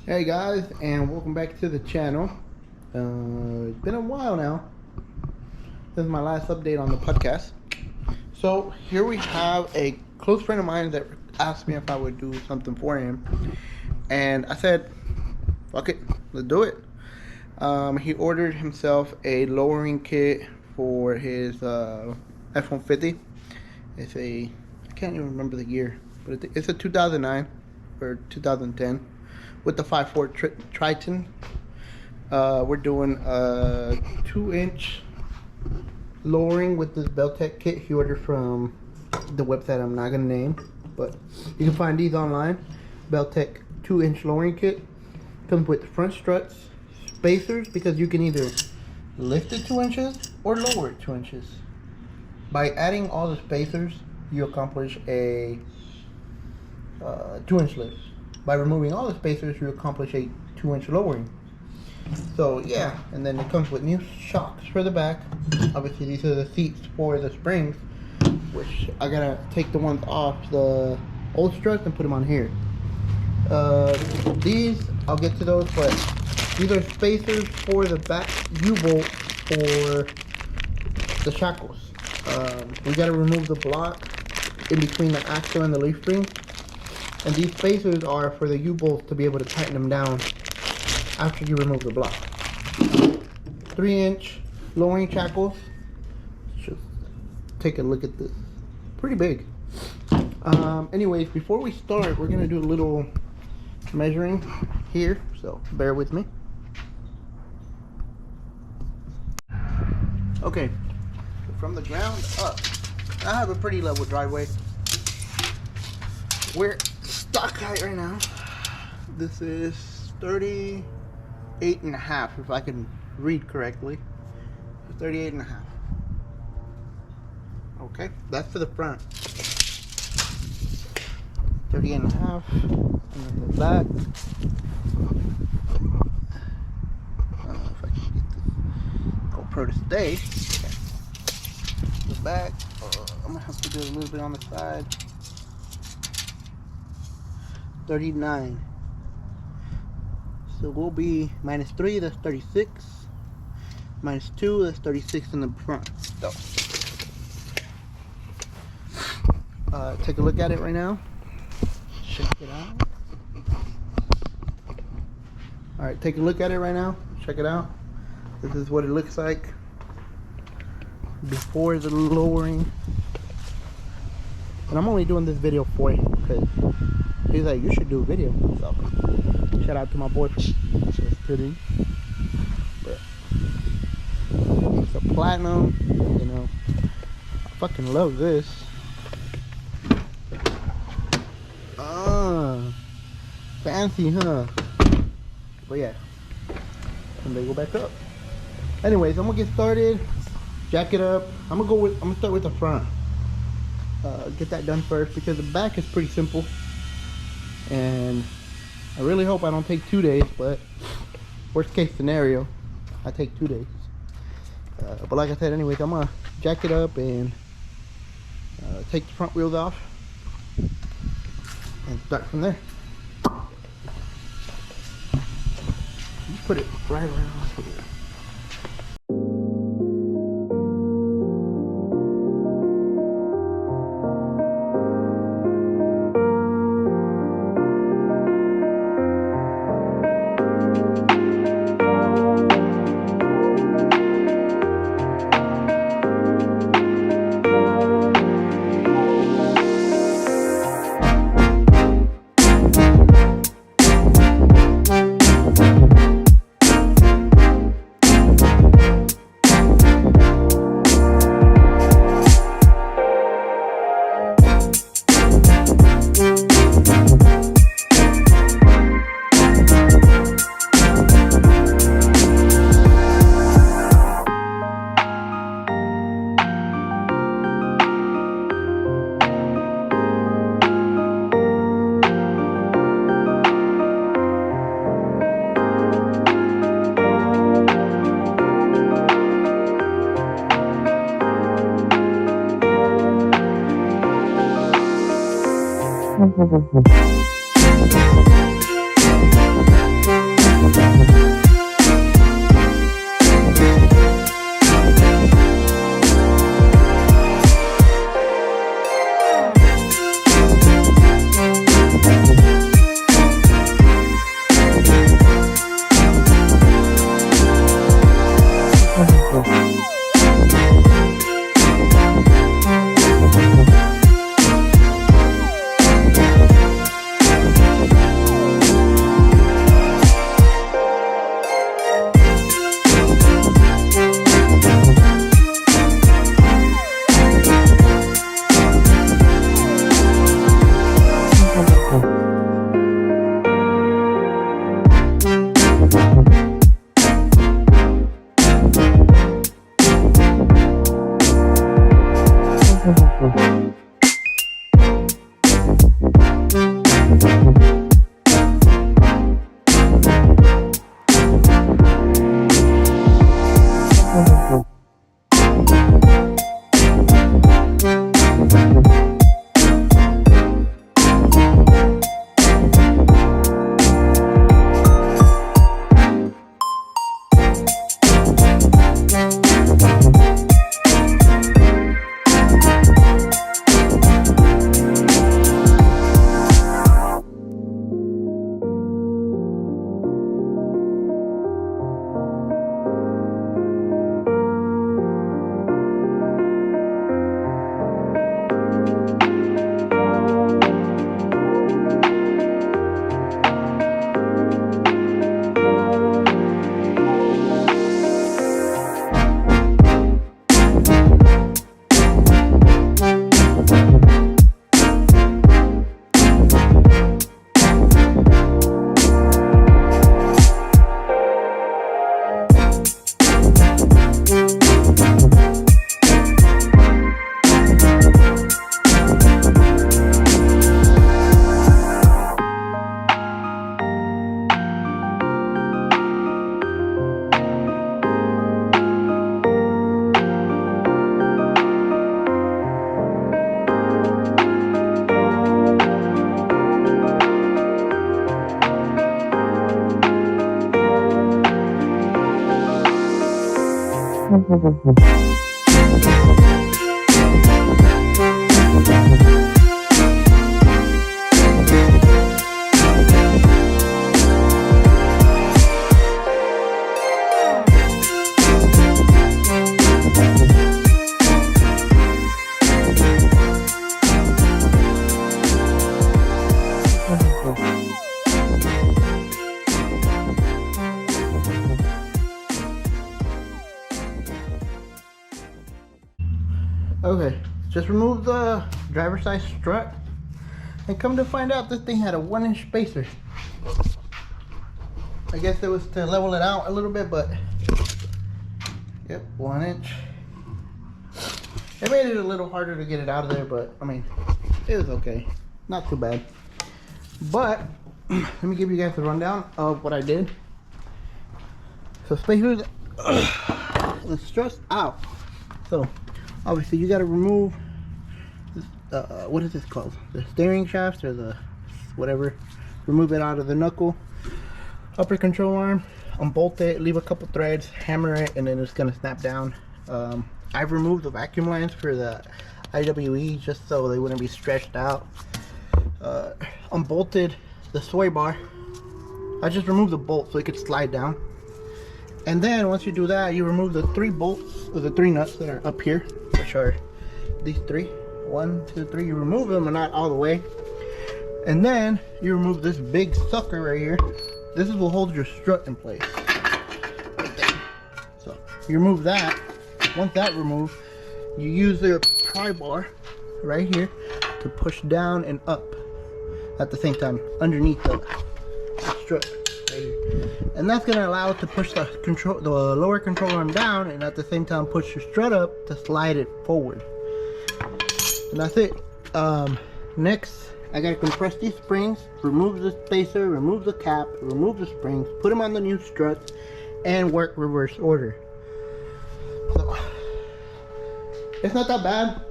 Hey guys, and welcome back to the channel. It's been a while now. This is my last update on the podcast. So here we have a close friend of mine that asked me if I would do something for him, and I said, "Fuck it, let's do it." He ordered himself a lowering kit for his F150. It's I can't even remember the year, but it's a 2009 or 2010. With the 5.4 Triton. We're doing a 2-inch lowering with this Belltech kit he ordered from the website I'm not gonna name, but you can find these online. Belltech 2-inch lowering kit comes with front struts, spacers, because you can either lift it 2 inches or lower it 2 inches. By adding all the spacers, you accomplish a 2-inch lift. By removing all the spacers, you accomplish a 2-inch lowering. So yeah, and then it comes with new shocks for the back. Obviously these are the seats for the springs, which I gotta take the ones off the old struts and put them on here. These, I'll get to those, but these are spacers for the back U-bolt for the shackles. We gotta remove the block in between the axle and the leaf spring. And these spacers are for the U-bolts to be able to tighten them down after you remove the block. 3-inch lowering shackles. Just take a look at this. Pretty big. Anyways, before we start, we're gonna do a little measuring here, so bear with me. Okay, so from the ground up, I have a pretty level driveway. We're stock height right now. This is 38.5, if I can read correctly. 38.5. Okay, that's for the front. 38.5, and then the back. I don't know if I can get this GoPro to stay. Okay. The back, I'm gonna have to do a little bit on the side. 39. So we'll be -3, that's 36. -2, that's 36 in the front. So take a look at it right now. Check it out. Alright, take a look at it right now. Check it out. This is what it looks like before the lowering. And I'm only doing this video for him because he's like, you should do a video. So, shout out to my boy. Just kidding. But it's a platinum, you know. I fucking love this. Fancy, huh? But yeah. And they go back up. Anyways, I'm gonna get started. Jack it up. I'm gonna start with the front. Get that done first because the back is pretty simple. And I really hope I don't take 2 days, but worst case scenario, I take 2 days. But like I said, anyways, I'm gonna jack it up and take the front wheels off and start from there. Put it right around here. Okay, just remove the driver's side strut, and come to find out this thing had a 1-inch spacer. I guess it was to level it out a little bit, but yep, 1 inch. It made it a little harder to get it out of there, but I mean, it was okay, not too bad. But let me give you guys a rundown of what I did. So spacers, the struts out. So obviously you got to remove this, what is this called? The steering shafts or the whatever. Remove it out of the knuckle. Upper control arm, unbolt it, leave a couple threads, hammer it, and then it's gonna snap down. I've removed the vacuum lines for the IWE just so they wouldn't be stretched out. Unbolted the sway bar. I just removed the bolt so it could slide down. And then once you do that, you remove the 3 bolts or the 3 nuts that are up here, which are these 3. 1, 2, 3. You remove them, but not all the way. And then you remove this big sucker right here. This is what holds your strut in place. Right there. So you remove that. Once that removed, you use your pry bar right here to push down and up at the same time underneath the strut. And that's going to allow it to push the lower control arm down, and at the same time push your strut up to slide it forward. And that's it. Next, I got to compress these springs, remove the spacer, remove the cap, remove the springs, put them on the new struts, and work reverse order. So it's not that bad.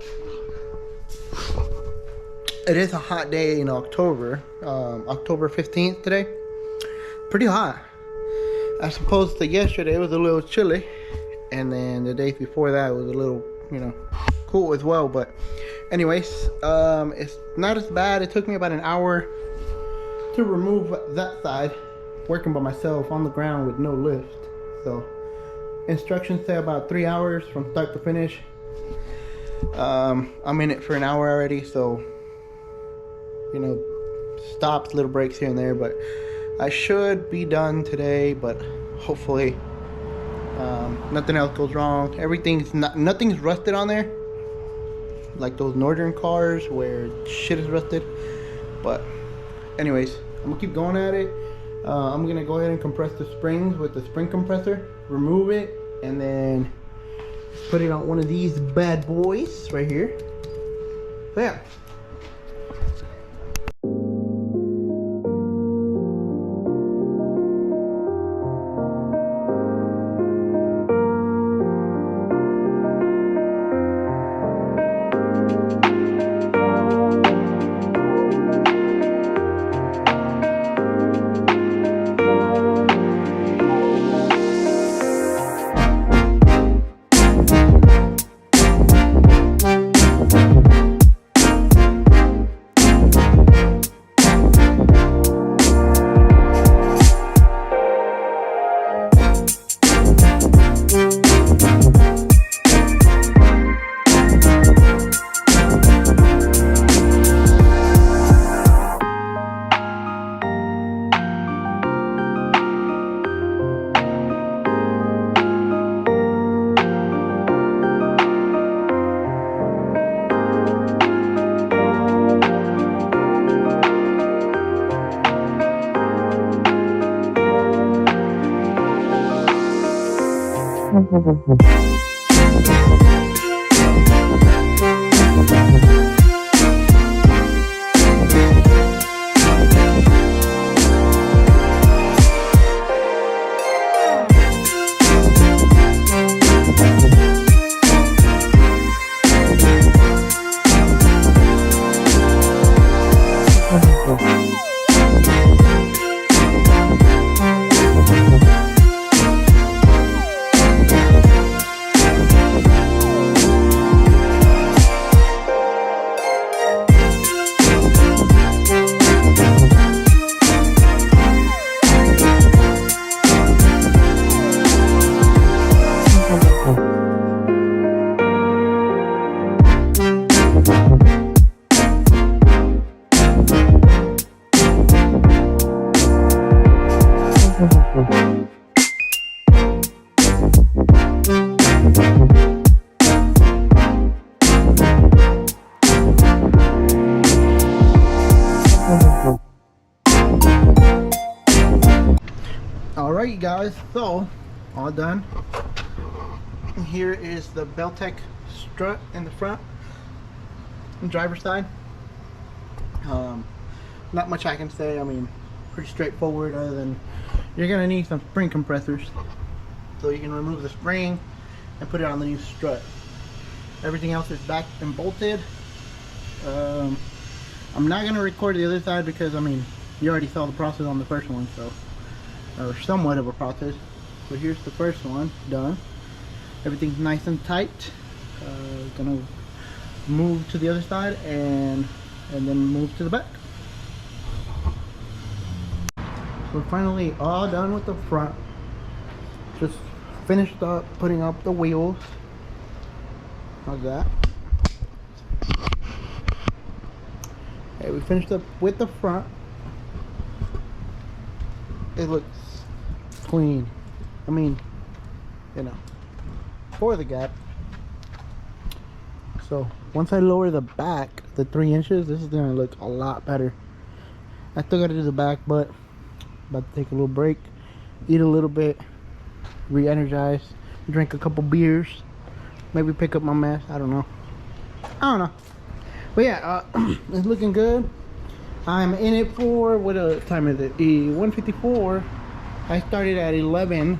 It is a hot day in October, October 15th today. Pretty hot. As opposed to yesterday, it was a little chilly, and then the days before that it was a little, cool as well. But anyways, it's not as bad. It took me about an hour to remove that side, working by myself on the ground with no lift. So instructions say about 3 hours from start to finish. I'm in it for an hour already, so stops, little breaks here and there, but I should be done today. But hopefully nothing else goes wrong. Nothing's rusted on there like those northern cars where shit is rusted. But anyways, I'm gonna keep going at it. I'm gonna go ahead and compress the springs with the spring compressor, remove it, and then put it on one of these bad boys right here. So yeah. Alright guys, so all done. Here is the Belltech strut in the front, driver's side. Not much I can say. I mean, pretty straightforward, other than you're gonna need some spring compressors, so you can remove the spring and put it on the new strut. Everything else is back and bolted. I'm not gonna record the other side because, I mean, you already saw the process on the first one, so, or somewhat of a process. So here's the first one done. Everything's nice and tight. Gonna move to the other side and then move to the back. We're finally all done with the front. Just finished up putting up the wheels. How's that? Okay, we finished up with the front. It looks clean. I mean, you know, for the gap. So once I lower the back, the 3 inches, this is gonna look a lot better. I still gotta do the back, but about to take a little break, eat a little bit, re-energize, drink a couple beers, maybe pick up my mess. I don't know. But yeah, it's looking good. I'm in it for, what time is it? 1:54. I started at 11.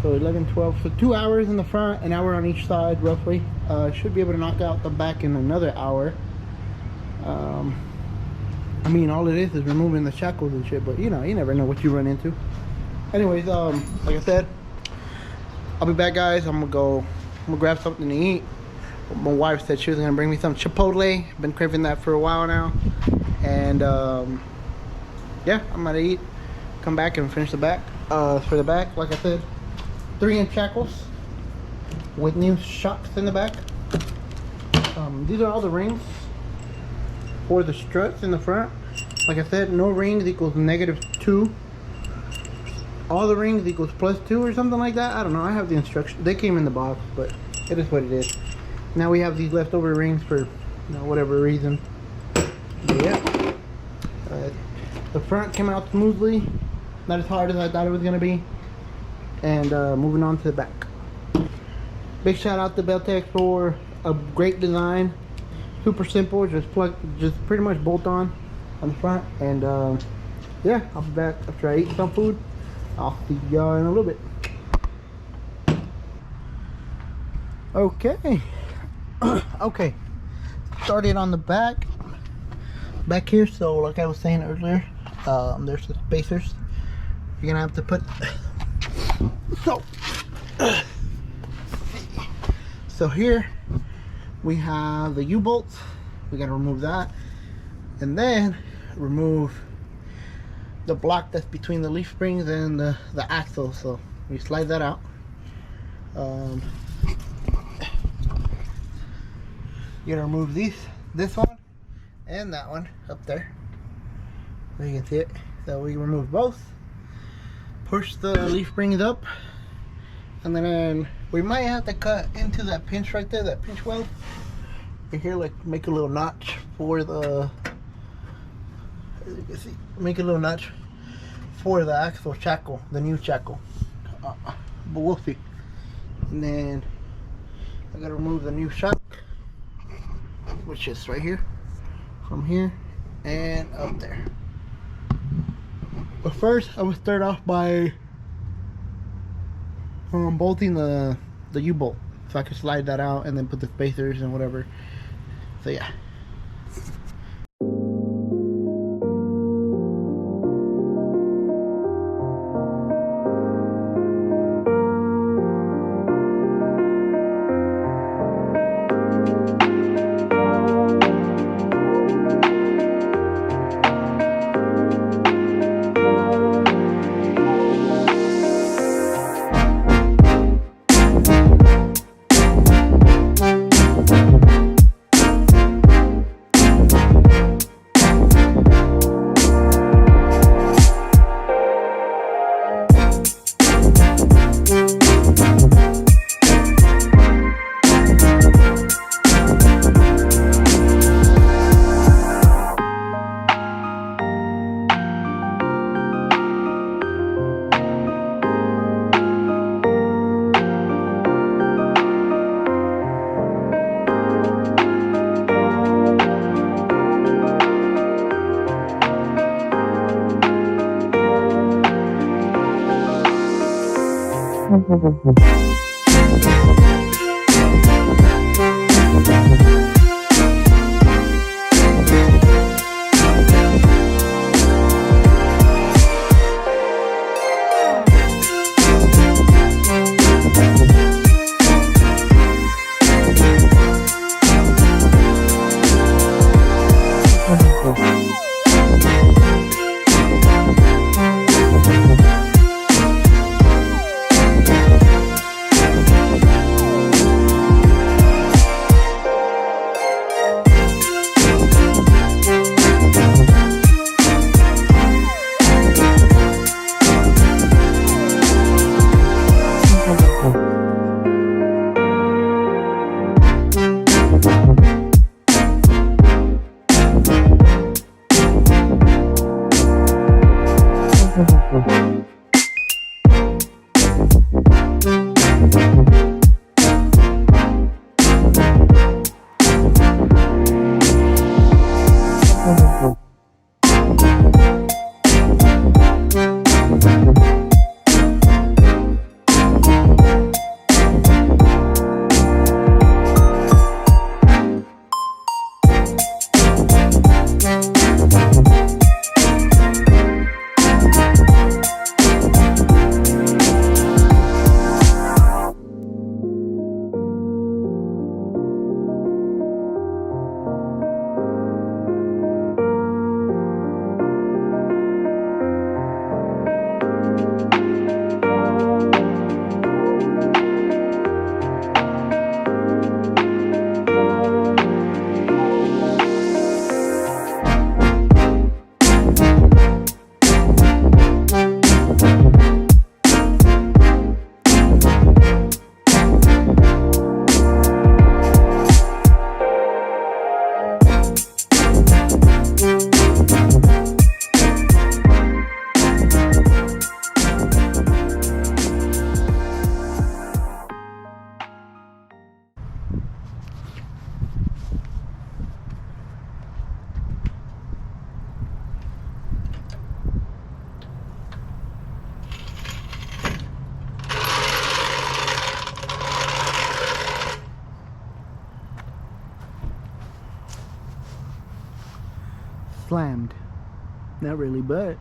So 11, 12, so 2 hours in the front, an hour on each side roughly. Should be able to knock out the back in another hour. I mean, all it is removing the shackles and shit, but you know, you never know what you run into. Anyways, like I said, I'll be back, guys. I'm gonna grab something to eat. My wife said she was gonna bring me some Chipotle. Been craving that for a while now. And yeah, I'm gonna eat, come back and finish the back. For the back, like I said, 3-inch shackles with new shocks in the back. These are all the rings for the struts in the front. Like I said, no rings equals -2. All the rings equals +2 or something like that. I don't know. I have the instructions. They came in the box, but it is what it is. Now we have these leftover rings for, you know, whatever reason. But yeah, the front came out smoothly. Not as hard as I thought it was gonna be. And moving on to the back. Big shout out to Belltech for a great design. Super simple, just pretty much bolt on the front. And yeah, I'll be back after I eat some food. I'll see y'all in a little bit. Okay. Okay. Started on the back here. So like I was saying earlier, there's the spacers. You're gonna have to put. So here we have the U-bolts. We gotta remove that, and then remove the block that's between the leaf springs and the axle. So we slide that out. You're gonna remove this one and that one up there, so you can see it. So we remove both, push the leaf springs up, and then we might have to cut into that pinch right there, that pinch weld. You here, like, make a little notch for the, as you can see, make a little notch for the axle shackle, the new shackle. But we'll see. And then I gotta remove the new shock, which is right here, from here and up there. But first, I would start off by bolting the U-bolt, so I can slide that out and then put the spacers and whatever. So yeah. Slammed. Not really, but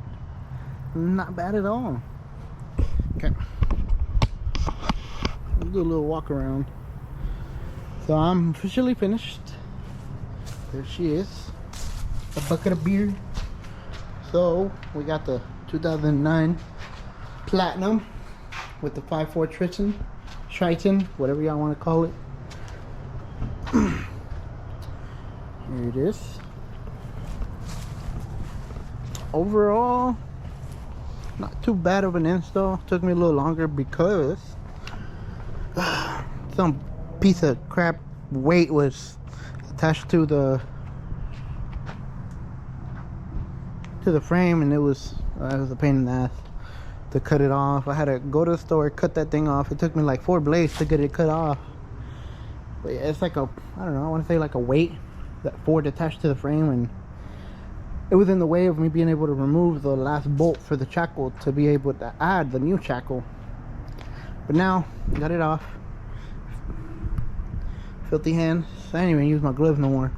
not bad at all. Okay. Let's do a little walk around. So I'm officially finished. There she is. A bucket of beer. So we got the 2009 Platinum with the 5.4 Triton, whatever y'all want to call it. Here it is. Overall, not too bad of an install. Took me a little longer because some piece of crap weight was attached to the frame, and it was a pain in the ass to cut it off. I had to go to the store, cut that thing off. It took me like 4 blades to get it cut off. But yeah, it's like a, I don't know, I want to say like a weight that Ford attached to the frame, and it was in the way of me being able to remove the last bolt for the shackle to be able to add the new shackle. But now, got it off. Filthy hands. I didn't even use my gloves no more.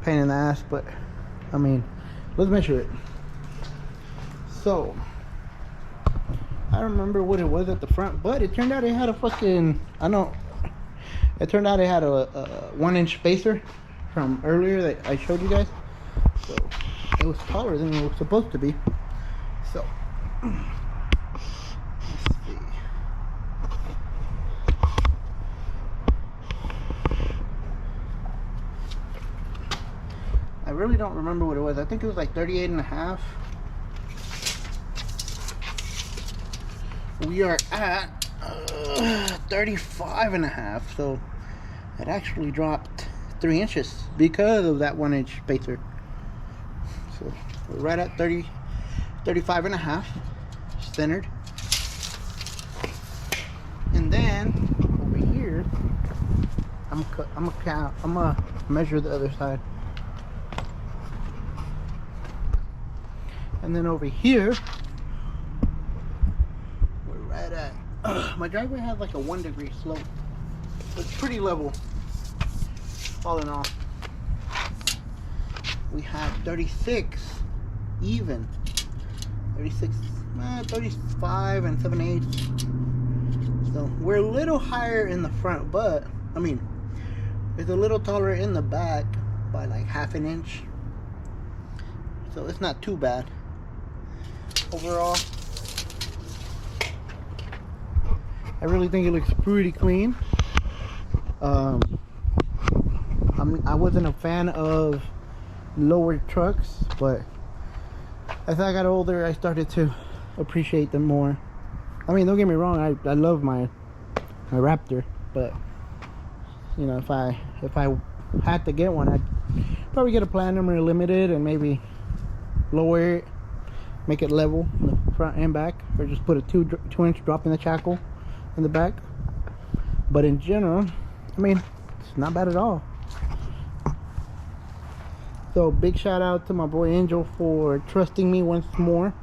Pain in the ass, but I mean, let's measure it. So, I don't remember what it was at the front, but it turned out it had a fucking, it turned out it had a 1-inch spacer from earlier that I showed you guys. So it was taller than it was supposed to be. So let's see. I really don't remember what it was. I think it was like 38.5. We are at 35.5, so it actually dropped 3 inches because of that 1-inch spacer. So we're right at 35.5 centered. And then over here, I'm gonna measure the other side. And then over here, we're right at My driveway has like a 1-degree slope. It's pretty level. All in all, we have 36 even. 36, 35 and 7/8. So we're a little higher in the front, but I mean, it's a little taller in the back by like ½ an inch. So it's not too bad overall. I really think it looks pretty clean. I wasn't a fan of lower trucks, but as I got older, I started to appreciate them more. I mean, don't get me wrong, I love my Raptor, but you know, if I had to get one, I'd probably get a Platinum or a Limited and maybe lower it, make it level in the front and back, or just put a 2-inch drop in the shackle in the back. But in general, I mean, it's not bad at all. So big shout out to my boy Angel for trusting me once more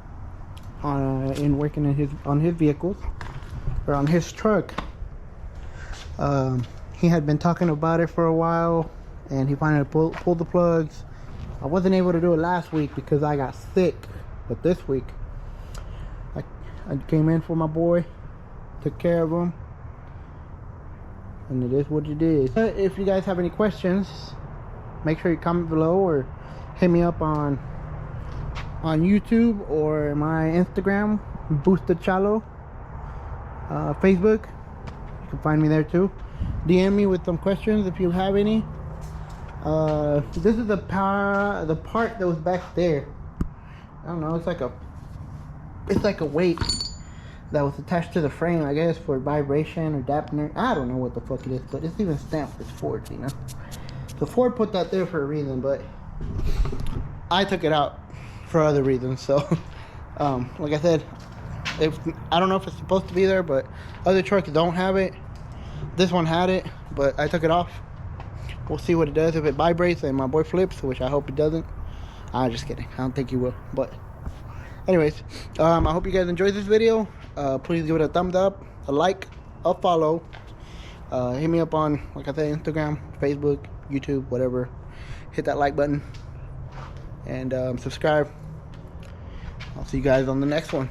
in working on his vehicles, or on his truck. He had been talking about it for a while, and he finally pulled the plugs. I wasn't able to do it last week because I got sick, but this week I came in for my boy, took care of him, and it is what it is. If you guys have any questions, make sure you comment below or hit me up on YouTube or my Instagram, Boosted Chalo, Facebook. You can find me there too. DM me with some questions if you have any. This is the part that was back there. I don't know. It's like a weight that was attached to the frame, I guess, for vibration or dampener. I don't know what the fuck it is, but it's even stamped as Ford, you know. So Ford put that there for a reason, but I took it out for other reasons. So, like I said, I don't know if it's supposed to be there, but other trucks don't have it. This one had it, but I took it off. We'll see what it does if it vibrates and my boy flips, which I hope it doesn't. I'm just kidding. I don't think he will. But anyways, I hope you guys enjoyed this video. Please give it a thumbs up, a like, a follow. Hit me up on, like I said, Instagram, Facebook, YouTube, whatever. Hit that like button and subscribe. I'll see you guys on the next one.